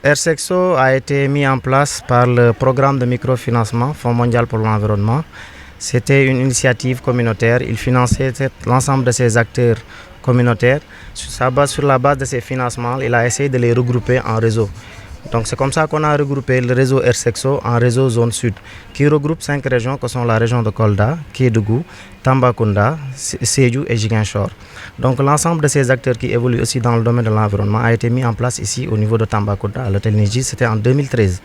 Airsexo a été mis en place par le programme de microfinancement Fonds mondial pour l'environnement. C'était une initiative communautaire. Il finançait l'ensemble de ces acteurs communautaires. Sur la base de ces financements, il a essayé de les regrouper en réseau. Donc c'est comme ça qu'on a regroupé le réseau Airsexo en réseau zone sud, qui regroupe 5 régions que sont la région de Kolda, Kédougou, Tambacounda, Sédhiou et Ziguinchor. Donc l'ensemble de ces acteurs qui évoluent aussi dans le domaine de l'environnement a été mis en place ici au niveau de Tambacounda, à l'hôtel Niji, c'était en 2013.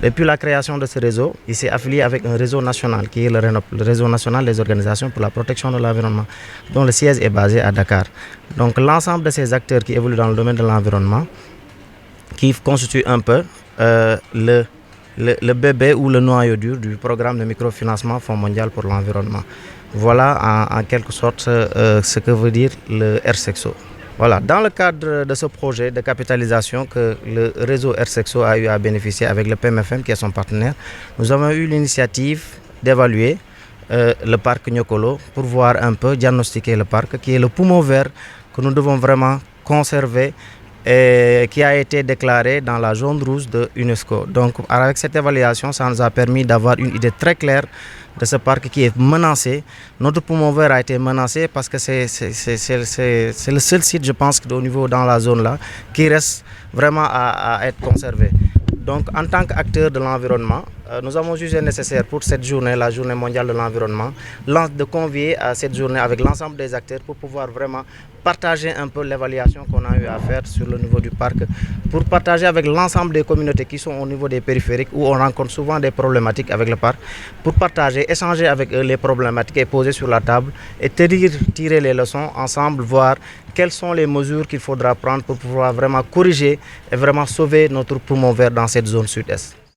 Depuis la création de ce réseau, il s'est affilié avec un réseau national qui est le réseau national des organisations pour la protection de l'environnement, dont le siège est basé à Dakar. Donc l'ensemble de ces acteurs qui évoluent dans le domaine de l'environnement, qui constitue un peu le bébé ou le noyau dur du programme de microfinancement Fonds mondial pour l'environnement. Voilà en quelque sorte ce que veut dire le Airsexo. Voilà, dans le cadre de ce projet de capitalisation que le réseau Airsexo a eu à bénéficier avec le PMFM qui est son partenaire, nous avons eu l'initiative d'évaluer le parc Niokolo pour voir un peu, diagnostiquer le parc qui est le poumon vert que nous devons vraiment conserver et qui a été déclaré dans la zone rouge de l'UNESCO. Donc avec cette évaluation, ça nous a permis d'avoir une idée très claire de ce parc qui est menacé. Notre poumon vert a été menacé parce que c'est le seul site, je pense, au niveau dans la zone là, qui reste vraiment à être conservé. Donc en tant qu'acteur de l'environnement, nous avons jugé nécessaire pour cette journée, la journée mondiale de l'environnement, de convier à cette journée avec l'ensemble des acteurs pour pouvoir vraiment partager un peu l'évaluation qu'on a eu à faire sur le niveau du parc, pour partager avec l'ensemble des communautés qui sont au niveau des périphériques où on rencontre souvent des problématiques avec le parc, pour partager, échanger avec eux les problématiques et poser sur la table et tirer les leçons ensemble, voir quelles sont les mesures qu'il faudra prendre pour pouvoir vraiment corriger et vraiment sauver notre poumon vert dans cette zone sud-est.